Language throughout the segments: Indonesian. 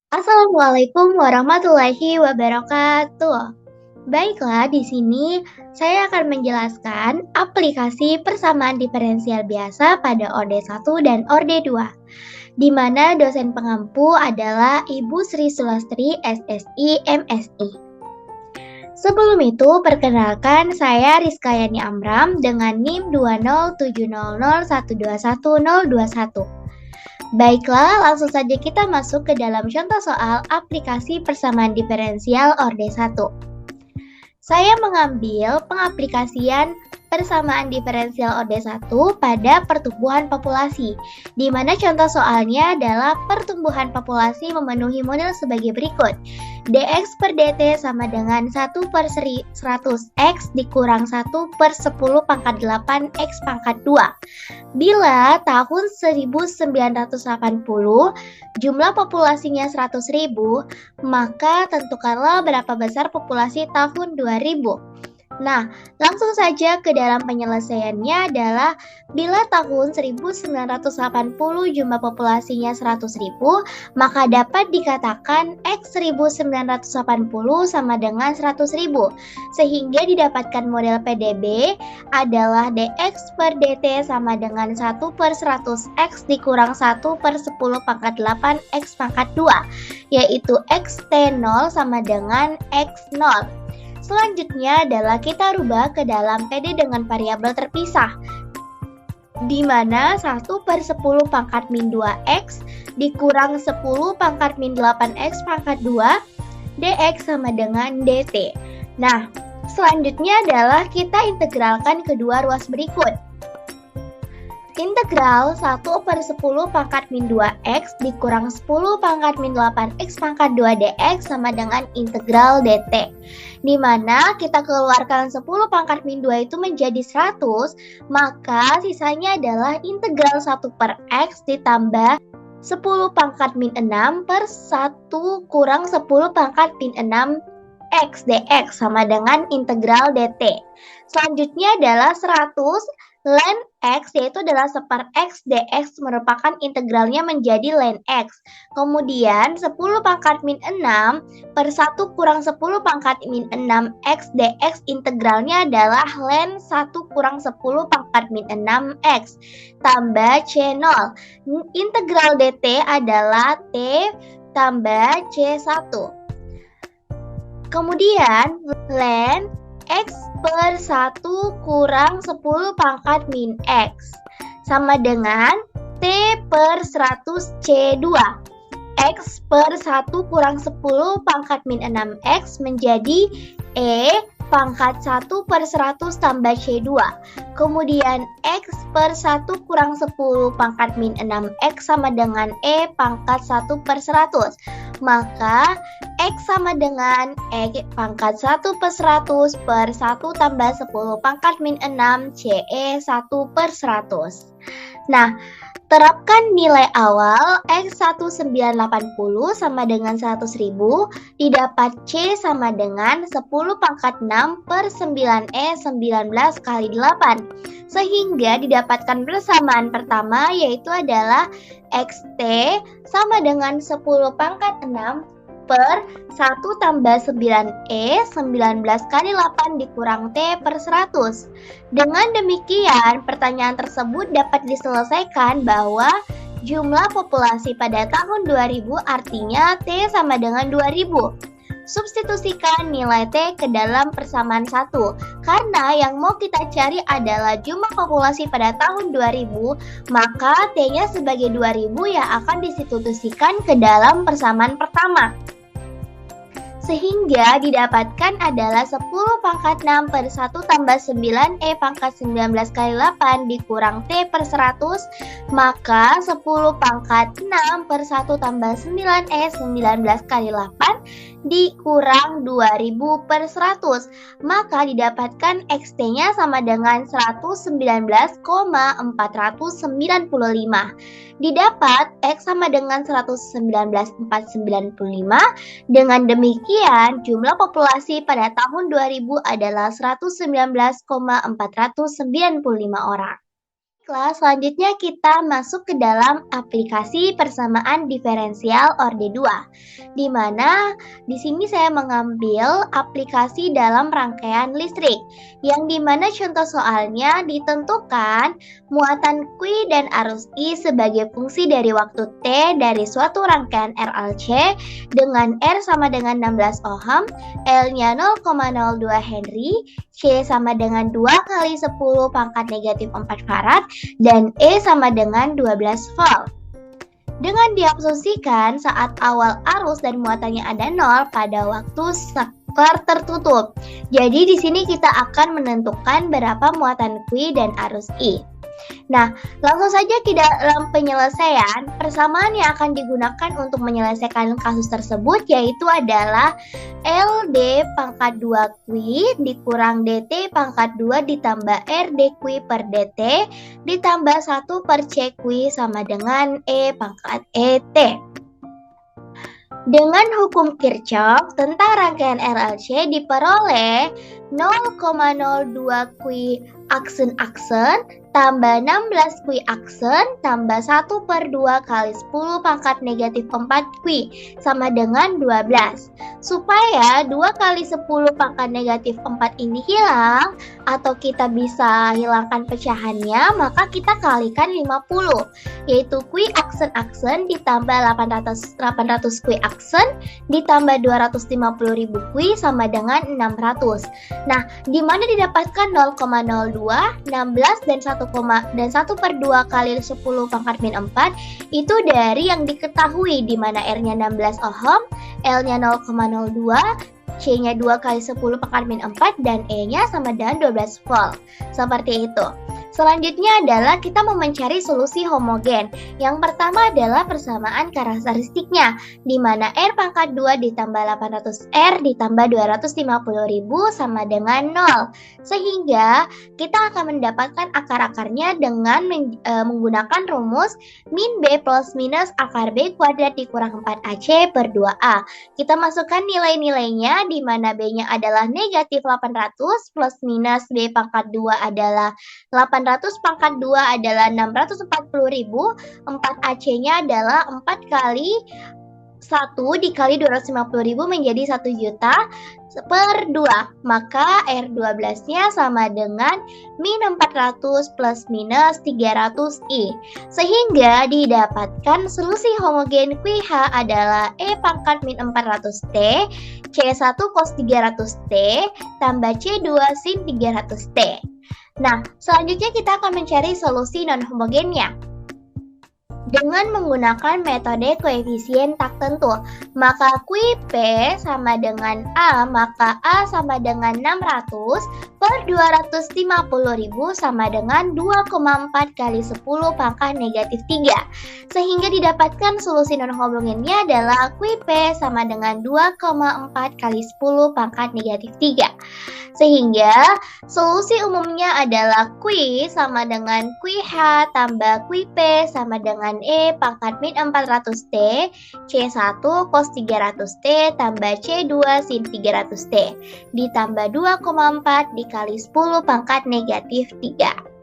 Assalamualaikum warahmatullahi wabarakatuh. Baiklah, di sini saya akan menjelaskan aplikasi persamaan diferensial biasa pada Orde 1 dan Orde 2, di mana dosen pengampu adalah Ibu Sri Sulastri SSI MSI. Sebelum itu, perkenalkan saya Rizkayani Amram dengan NIM 20700121021. Baiklah, langsung saja kita masuk ke dalam contoh soal aplikasi persamaan diferensial Orde 1. Saya mengambil pengaplikasian persamaan diferensial Orde 1 pada pertumbuhan populasi, di mana contoh soalnya adalah pertumbuhan populasi memenuhi model sebagai berikut. dx per dt sama dengan 1/100x dikurang 1/10 pangkat 8x pangkat 2. Bila tahun 1980 jumlah populasinya 100.000, maka tentukanlah berapa besar populasi tahun 2000. Nah, langsung saja ke dalam penyelesaiannya adalah bila tahun 1980 jumlah populasinya 100.000, maka dapat dikatakan X 1980 sama dengan 100.000, sehingga didapatkan model PDB adalah dx per dt sama dengan 1/100x dikurang 1/10 pangkat 8x pangkat 2, yaitu xt0 sama dengan x0. Selanjutnya adalah kita rubah ke dalam PD dengan variabel terpisah, di mana 1/10 pangkat min 2x dikurang 10 pangkat min 8x pangkat 2 dx sama dengan dt. Nah, selanjutnya adalah kita integralkan kedua ruas berikut. Integral 1/10 pangkat min 2x dikurang 10 pangkat min 8x pangkat 2 dx sama dengan integral dt. Di mana kita keluarkan 10 pangkat min 2 itu menjadi 100, maka sisanya adalah integral 1/x ditambah 10 pangkat min 6 per 1 kurang 10 pangkat min 6 x dx sama dengan integral dt. Selanjutnya adalah 100 ln x, yaitu adalah 1/x dx merupakan integralnya menjadi ln x. Kemudian 10 pangkat min 6 per 1 kurang 10 pangkat min 6 x dx integralnya adalah ln 1 kurang 10 pangkat min 6 x tambah c0. Integral dt adalah t tambah c1. Kemudian ln x per 1 kurang 10 pangkat min x sama dengan t per 100 c2. X per 1 kurang 10 pangkat min 6x menjadi e pangkat 1/100 tambah c2. Kemudian x per 1 kurang 10 pangkat min 6x sama dengan e pangkat 1/100. Maka x sama dengan e pangkat 1/100 per 1 tambah 10 pangkat min 6 ce 1/100. Nah, terapkan nilai awal X1980 sama dengan 100.000, didapat C sama dengan 10 pangkat 6 per 9E 19 kali 8. Sehingga didapatkan persamaan pertama yaitu adalah XT sama dengan 10 pangkat 6 per 1 tambah 9E 19 kali 8 dikurang T per 100. Dengan demikian, pertanyaan tersebut dapat diselesaikan bahwa jumlah populasi pada tahun 2000 artinya T sama dengan 2000. Substitusikan nilai T ke dalam persamaan 1, karena yang mau kita cari adalah jumlah populasi pada tahun 2000, maka T-nya sebagai 2000 yang akan disubstitusikan ke dalam persamaan pertama. Sehingga didapatkan adalah 10 pangkat 6 per 1 tambah 9 E pangkat 19 kali 8 dikurang T per 100, maka 10 pangkat 6 per 1 tambah 9 E 19 kali 8 dikurang 2000 per 100, maka didapatkan XT-nya sama dengan 119,495. Didapat X sama dengan 119,495. Dengan demikian, jumlah populasi pada tahun 2000 adalah 119,495 orang. Baiklah, selanjutnya kita masuk ke dalam aplikasi persamaan diferensial orde 2, di mana di sini saya mengambil aplikasi dalam rangkaian listrik, yang dimana contoh soalnya ditentukan muatan Q dan arus I sebagai fungsi dari waktu T dari suatu rangkaian RLC dengan R sama dengan 16 ohm, L-nya 0,02 Henry, C sama dengan 2 kali 10 pangkat negatif 4 farad, dan E sama dengan 12 volt. Dengan diabsorpsikan saat awal arus dan muatannya ada 0 pada waktu sektor tertutup. Jadi di sini kita akan menentukan berapa muatan Q dan arus I. Nah, langsung saja ke dalam penyelesaian. Persamaan yang akan digunakan untuk menyelesaikan kasus tersebut yaitu adalah LD pangkat 2 Q dikurang DT pangkat 2 ditambah RD Q per DT ditambah 1 per C Q sama dengan E pangkat ET. Dengan hukum Kirchhoff tentang rangkaian RLC diperoleh 0,02 Q aksen-aksen tambah 16 Q aksen tambah 1 per 2 kali 10 pangkat negatif 4 Q sama dengan 12. Supaya 2 kali 10 pangkat negatif 4 ini hilang atau kita bisa hilangkan pecahannya, maka kita kalikan 50, yaitu Q aksen-aksen ditambah 800 Q aksen ditambah 250.000 Q sama dengan 600. Nah, di mana didapatkan 0,02, 16 dan 1 per 2 kali 10 pangkat min 4 itu dari yang diketahui, di mana R-nya 16 ohm, L-nya 0,02, C-nya 2 kali 10 pangkat min 4, dan E-nya sama dengan 12 volt. Seperti itu. Selanjutnya adalah kita mau mencari solusi homogen. Yang pertama adalah persamaan karakteristiknya, di mana R pangkat 2 ditambah 800 R ditambah 250.000 sama dengan 0. Sehingga kita akan mendapatkan akar-akarnya dengan menggunakan rumus min B plus minus akar B kuadrat dikurang 4AC per 2A. Kita masukkan nilai-nilainya, di mana B-nya adalah negatif 800 plus minus B pangkat 2 adalah 800 pangkat 2 adalah 640.000, 4AC-nya adalah 4 kali 1 dikali 250.000 menjadi 1 juta per 2. Maka R12-nya sama dengan min 400 plus minus 300I. Sehingga didapatkan solusi homogen QH adalah E pangkat min 400T, C1 cos 300T, tambah C2 sin 300T. Nah, selanjutnya kita akan mencari solusi non-homogennya. Dengan menggunakan metode koefisien tak tentu, maka QP sama dengan A, maka A sama dengan 600 per 250.000 sama dengan 2,4 kali 10 pangkat negatif 3. Sehingga didapatkan solusi non-homogennya adalah QP sama dengan 2,4 kali 10 pangkat negatif 3. Sehingga solusi umumnya adalah Q sama dengan QH tambah QP sama dengan E pangkat min 400T, C1 cos 300T tambah C2 sin 300T, ditambah 2,4 dikali 10 pangkat negatif 3.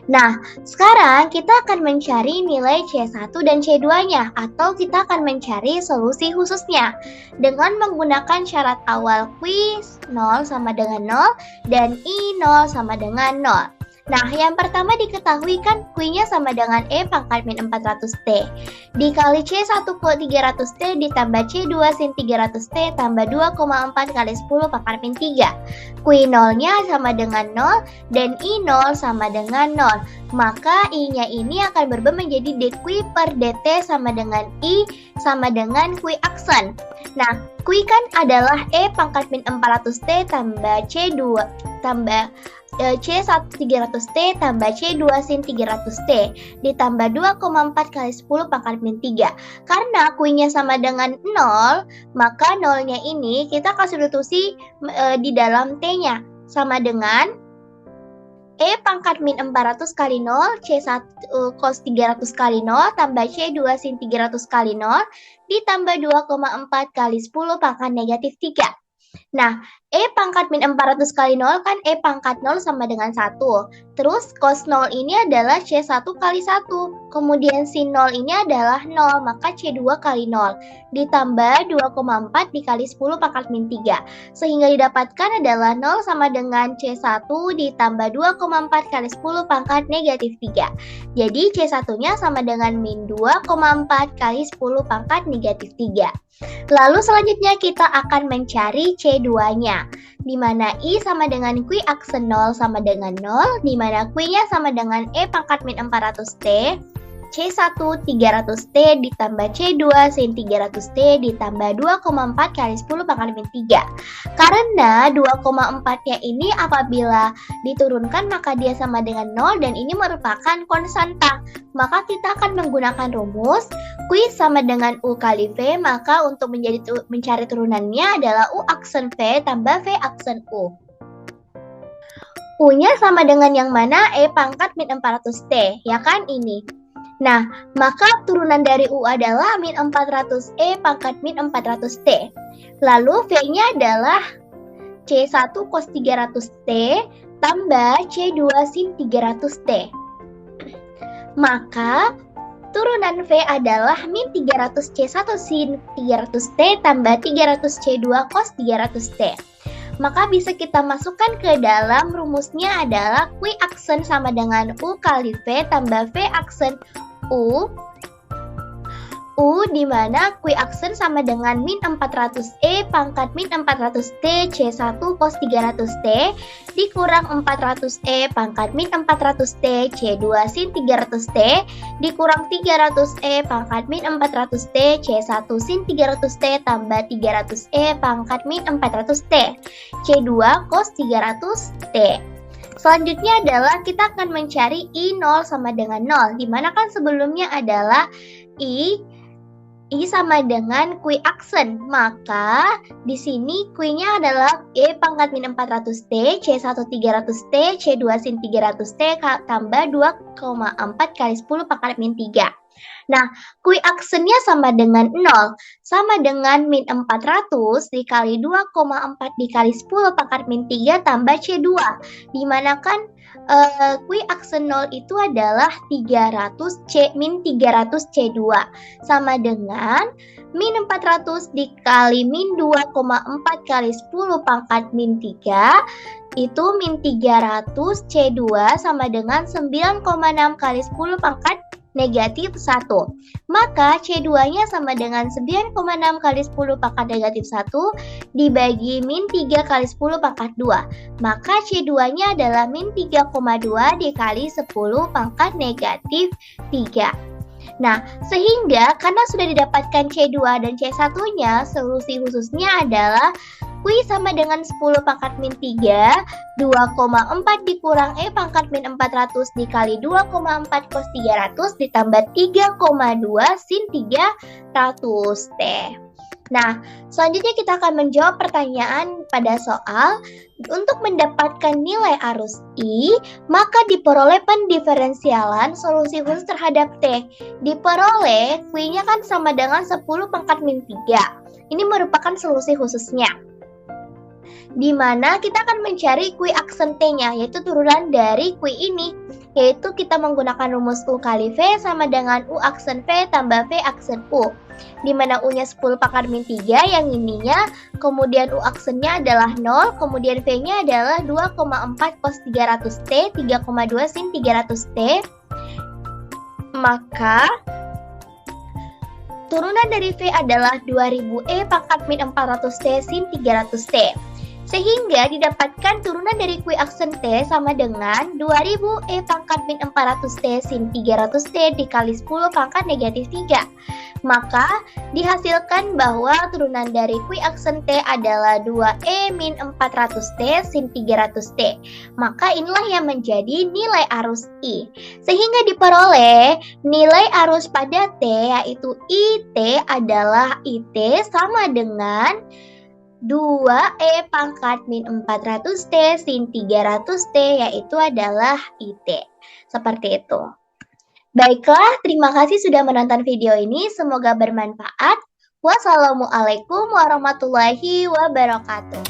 Nah, sekarang kita akan mencari nilai C1 dan C2-nya, atau kita akan mencari solusi khususnya dengan menggunakan syarat awal Q 0 sama dengan 0 dan I 0 sama dengan 0. Nah, yang pertama diketahui kan Q-nya sama dengan E pangkat min 400T dikali C1 per 300T ditambah C2 sin 300T tambah 2,4 kali 10 pangkat min 3. Q 0-nya sama dengan 0 dan I 0 sama dengan 0. Maka I-nya ini akan berubah menjadi dQ per dt sama dengan I sama dengan Q aksen. Nah, Q kan adalah E pangkat min 400T tambah C2 tambah C1 300T tambah C2 sin 300T ditambah 2,4 kali 10 pangkat min 3. Karena Q-nya sama dengan 0, maka 0-nya ini kita substitusi di dalam T-nya sama dengan E pangkat min 400 kali 0, C1 cos 300 kali 0, tambah C2 sin 300 kali 0, ditambah 2,4 kali 10 pangkat negatif 3. Nah, E pangkat min 400 kali 0 kan E pangkat 0 sama dengan 1. Terus cos 0 ini adalah C1 kali 1. Kemudian sin 0 ini adalah 0, maka C2 kali 0. Ditambah 2,4 dikali 10 pangkat min 3. Sehingga didapatkan adalah 0 sama dengan C1 ditambah 2,4 kali 10 pangkat negatif 3. Jadi C1-nya sama dengan min 2,4 kali 10 pangkat negatif 3. Lalu selanjutnya kita akan mencari C2-nya, di mana I sama dengan Q aksen 0 sama dengan 0, di mana Q-nya sama dengan E pangkat min 400T, C1 300T ditambah C2 sin 300T ditambah 2,4 kali 10 pangkat min 3. Karena 2,4-nya ini apabila diturunkan maka dia sama dengan 0 dan ini merupakan konstanta. Maka kita akan menggunakan rumus Q sama dengan U kali V, maka untuk mencari turunannya adalah U aksen V tambah V aksen U. U-nya sama dengan yang mana? E pangkat min 400T, ya kan ini. Nah, maka turunan dari U adalah min 400E pangkat min 400T. Lalu V-nya adalah C1 cos 300T tambah C2 sin 300T. Maka turunan V adalah min 300C1 sin 300T tambah 300C2 cos 300T. Maka bisa kita masukkan ke dalam rumusnya adalah Q aksen sama dengan U kali V tambah V aksen U di mana Q aksen sama dengan min 400E pangkat min 400T C1 cos 300T dikurang 400E pangkat min 400T C2 sin 300T dikurang 300E pangkat min 400T C1 sin 300T tambah 300E pangkat min 400T C2 cos 300T. Selanjutnya adalah kita akan mencari I0 sama dengan 0, dimana kan sebelumnya adalah I sama dengan Q aksen, maka di sini Q-nya adalah E pangkat min 400T, C1 300T, C2 sin 300T tambah 2,4 kali 10 pangkat min 3. Nah, Q aksennya sama dengan 0, sama dengan min 400 dikali 2,4 dikali 10 pangkat min 3 tambah C2, dimana kan Q aksen 0 itu adalah 300 min 300 C2 sama dengan min 400 dikali min 2,4 kali 10 pangkat min 3 itu min 300 C2 sama dengan 9,6 kali 10 pangkat negatif 1. Maka C2-nya sama dengan 9,6 kali 10 pangkat negatif 1 dibagi min 3 kali 10 pangkat 2. Maka C2-nya adalah min 3,2 dikali 10 pangkat negatif 3. Nah, sehingga karena sudah didapatkan C2 dan C1-nya, solusi khususnya adalah Q sama dengan 10 pangkat min 3, 2,4 dikurang E pangkat min 400 dikali 2,4 cos 300 ditambah 3,2 sin 300T. Nah, selanjutnya kita akan menjawab pertanyaan pada soal. Untuk mendapatkan nilai arus I, maka diperoleh pendiferensialan solusi khusus terhadap T. Diperoleh, Q-nya kan sama dengan 10 pangkat min 3. Ini merupakan solusi khususnya, di mana kita akan mencari Q aksen T-nya, yaitu turunan dari Q ini, yaitu kita menggunakan rumus U kali V sama dengan U aksen V tambah V aksen U, di mana U-nya 10 pangkat min 3 yang ininya, kemudian U aksennya adalah 0, kemudian V-nya adalah 2,4 cos 300T, 3,2 sin 300T, maka turunan dari V adalah 2000 E pangkat min 400T sin 300T. Sehingga didapatkan turunan dari Q aksen T sama dengan 2000 E pangkat min 400T sin 300T dikali 10 pangkat negatif 3. Maka dihasilkan bahwa turunan dari Q aksen T adalah 2E min 400T sin 300T. Maka inilah yang menjadi nilai arus I. Sehingga diperoleh nilai arus pada T yaitu IT adalah IT sama dengan 2E pangkat min 400T sin 300T yaitu adalah IT. Seperti itu. Baiklah, terima kasih sudah menonton video ini. Semoga bermanfaat. Wassalamualaikum warahmatullahi wabarakatuh.